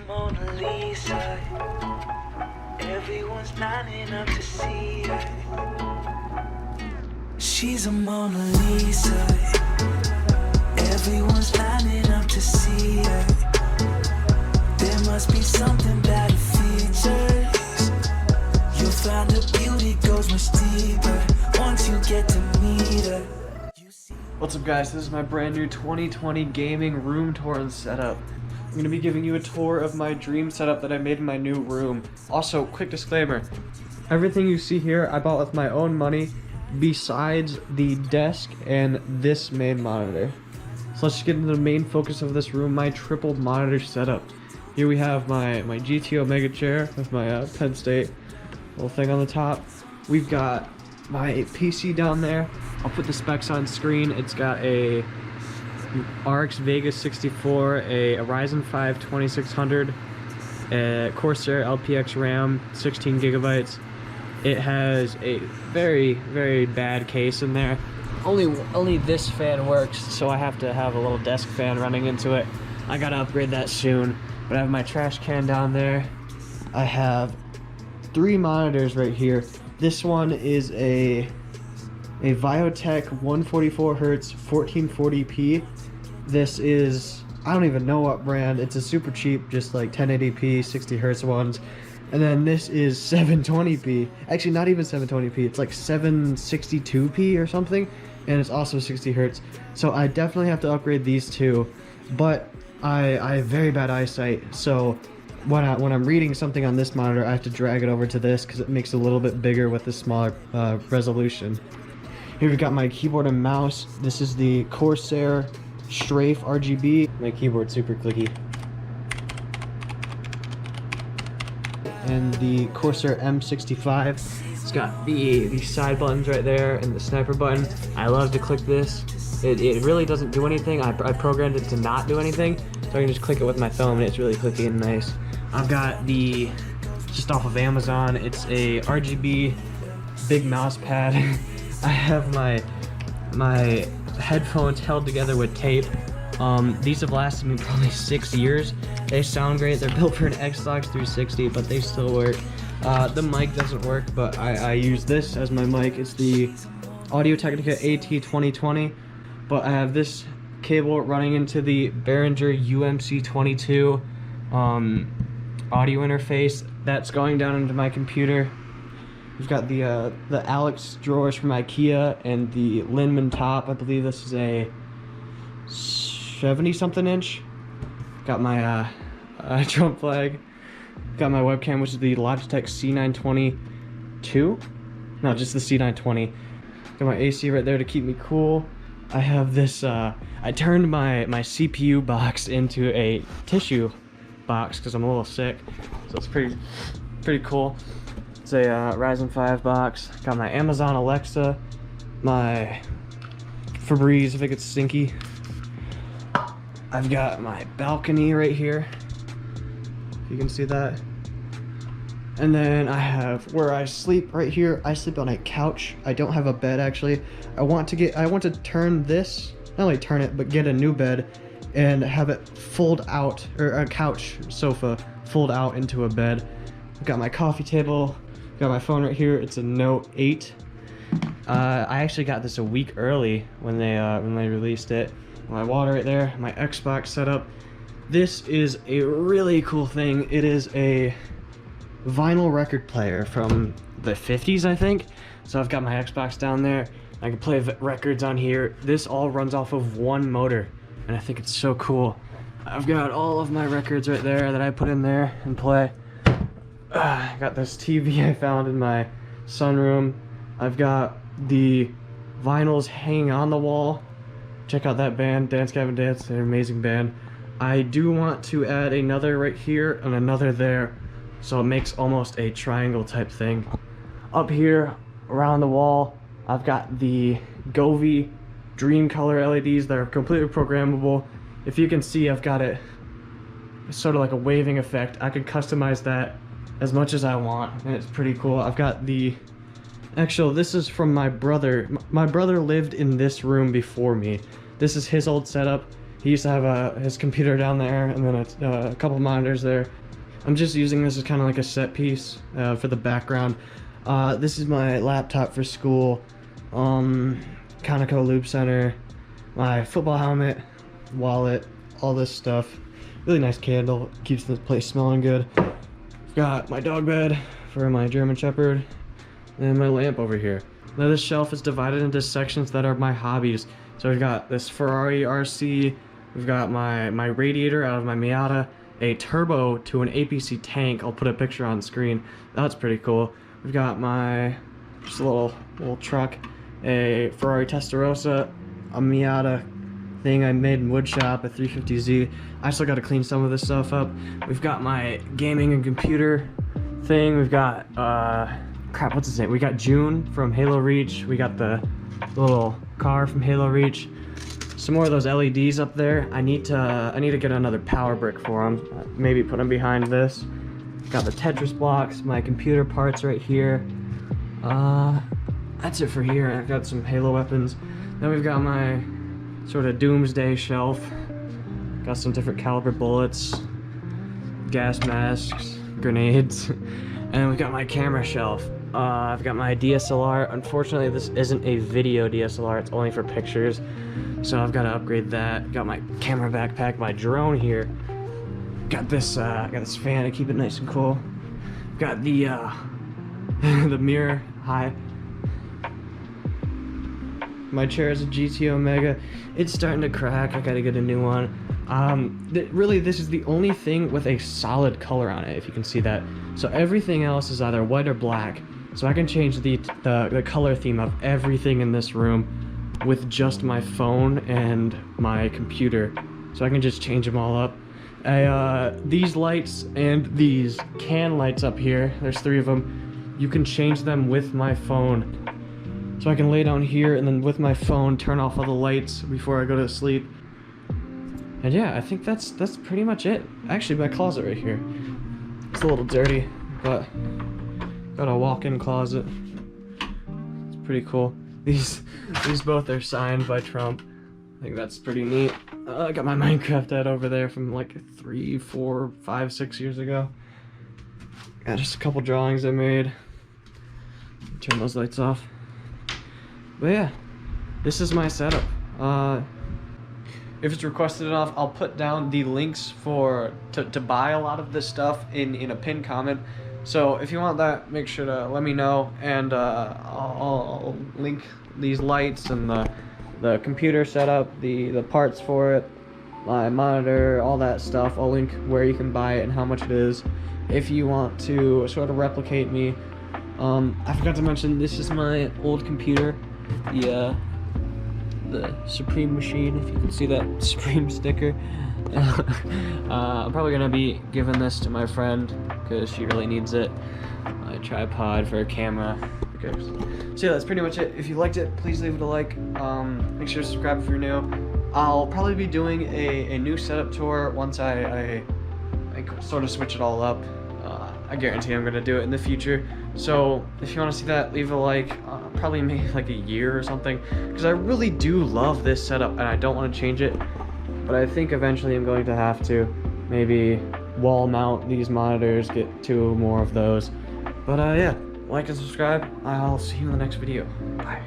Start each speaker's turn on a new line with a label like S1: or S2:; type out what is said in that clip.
S1: Mona Lisa. Everyone's lining up to see her. She's a Mona Lisa. Everyone's lining up to see her. There must be something about her features. You'll find her beauty goes much deeper once you get to meet her.
S2: What's up, guys? This is my brand new 2020 gaming room tour and setup. I'm going to be giving you a tour of my dream setup that I made in my new room. Also, quick disclaimer, everything you see here I bought with my own money besides the desk and this main monitor. So let's just get into the main focus of this room, my triple monitor setup. Here we have my GT Omega chair with my Penn State little thing on the top. We've got my PC down there. I'll put the specs on screen. It's got a RX Vega 64, a Ryzen 5 2600, a Corsair LPX RAM, 16 gigabytes. It has a very, very bad case in there. Only this fan works, so I have to have a little desk fan running into it. I gotta upgrade that soon. But I have my trash can down there. I have 3 monitors right here. This one is a Viotech 144 Hz 1440p. This is, I don't even know what brand. It's a super cheap, just like 1080p, 60 Hz ones. And then this is 720p. Actually, not even 720p. It's like 762p or something. And it's also 60 Hz. So I definitely have to upgrade these two. But I have very bad eyesight. So when I'm reading something on this monitor, I have to drag it over to this because it makes it a little bit bigger with the smaller resolution. Here we've got my keyboard and mouse. This is the Corsair Strafe RGB. My keyboard's super clicky. And the Corsair M65. It's got the side buttons right there and the sniper button. I love to click this. It really doesn't do anything. I programmed it to not do anything, so I can just click it with my thumb and it's really clicky and nice. I've got the, just off of Amazon, it's a RGB big mouse pad. I have my headphones held together with tape. These have lasted me probably 6 years. They sound great. They're built for an Xbox 360, but they still work. The mic doesn't work, but I use this as my mic. It's the Audio-Technica AT2020, but I have this cable running into the Behringer UMC22 audio interface. That's going down into my computer. We've got the Alex drawers from IKEA and the Linman top. I believe this is a 70-something inch. Got my drum flag. Got my webcam, which is the Logitech C920 No, just the C920. Got my AC right there to keep me cool. I have this, I turned my CPU box into a tissue box because I'm a little sick. So it's pretty cool. It's a Ryzen 5 box. Got my Amazon Alexa, my Febreze if it gets stinky. I've got my balcony right here, if you can see that. And then I have where I sleep right here. I sleep on a couch. I don't have a bed actually. I want to turn this, not only turn it, but get a new bed and have it fold out, or a couch sofa fold out into a bed. I've got my coffee table, got my phone right here. It's a Note 8. I actually got this a week early when they released it. My water right there, my Xbox setup. This is a really cool thing. It is a vinyl record player from the 50s, I think. So I've got my Xbox down there. I can play records on here. This all runs off of one motor, and I think it's so cool. I've got all of my records right there that I put in there and play. I got this TV I found in my sunroom. I've got the vinyls hanging on the wall. Check out that band, Dance Gavin Dance, they're an amazing band. I do want to add another right here and another there, so it makes almost a triangle type thing. Up here, around the wall, I've got the Govee Dream Color LEDs that are completely programmable. If you can see, I've got it, it's sort of like a waving effect. I could customize that as much as I want, and it's pretty cool. I've got the, actually, this is from my brother. My brother lived in this room before me. This is his old setup. He used to have his computer down there, and then a couple monitors there. I'm just using this as kind of like a set piece for the background. This is my laptop for school, Conoco Loop Center, my football helmet, wallet, all this stuff. Really nice candle, keeps the place smelling good. I've got my dog bed for my German Shepherd, and my lamp over here. Now this shelf is divided into sections that are my hobbies. So we've got this Ferrari RC, we've got my radiator out of my Miata, a turbo to an APC tank. I'll put a picture on the screen. That's pretty cool. We've got my just a little truck, a Ferrari Testarossa, a Miata thing I made in woodshop, a 350Z. I still got to clean some of this stuff up. We've got my gaming and computer thing. We've got crap, what's his name? We got June from Halo Reach. We got the little car from Halo Reach. Some more of those LEDs up there. I need to get another power brick for them. Maybe put them behind this. Got the Tetris blocks, my computer parts right here. That's it for here. I've got some Halo weapons. Then we've got my sort of doomsday shelf. Got some different caliber bullets, gas masks, grenades, and then we've got my camera shelf. I've got my DSLR. Unfortunately, this isn't a video DSLR, it's only for pictures. So I've got to upgrade that. Got my camera backpack, my drone here. Got this fan to keep it nice and cool. Got the the mirror high. My chair is a GT Omega. It's starting to crack. I gotta get a new one. Really, this is the only thing with a solid color on it, if you can see that. So everything else is either white or black. So I can change the color theme of everything in this room with just my phone and my computer. So I can just change them all up. These lights and these can lights up here, there's 3 of them. You can change them with my phone. So I can lay down here and then with my phone turn off all the lights before I go to sleep. And yeah, I think that's pretty much it. Actually, my closet right here. It's a little dirty, but got a walk-in closet. It's pretty cool. These both are signed by Trump. I think that's pretty neat. I got my Minecraft ad over there from like 3, 4, 5, 6 years ago. Got just a couple drawings I made. Turn those lights off. But yeah, this is my setup. If it's requested enough, I'll put down the links to buy a lot of this stuff in a pinned comment. So if you want that, make sure to let me know, and I'll link these lights and the computer setup, the parts for it, my monitor, all that stuff. I'll link where you can buy it and how much it is. If you want to sort of replicate me, I forgot to mention this is my old computer, the Supreme machine, if you can see that Supreme sticker. I'm probably gonna be giving this to my friend because she really needs it. My tripod for a camera. Okay. So yeah, that's pretty much it. If you liked it, please leave it a like. Make sure to subscribe if you're new. I'll probably be doing a new setup tour once I sort of switch it all up. I guarantee I'm gonna do it in the future. So if you want to see that, leave a like. Probably maybe like a year or something, because I really do love this setup and I don't want to change it. But I think eventually I'm going to have to maybe wall mount these monitors, get 2 more of those. But yeah, like and subscribe. I'll see you in the next video. Bye.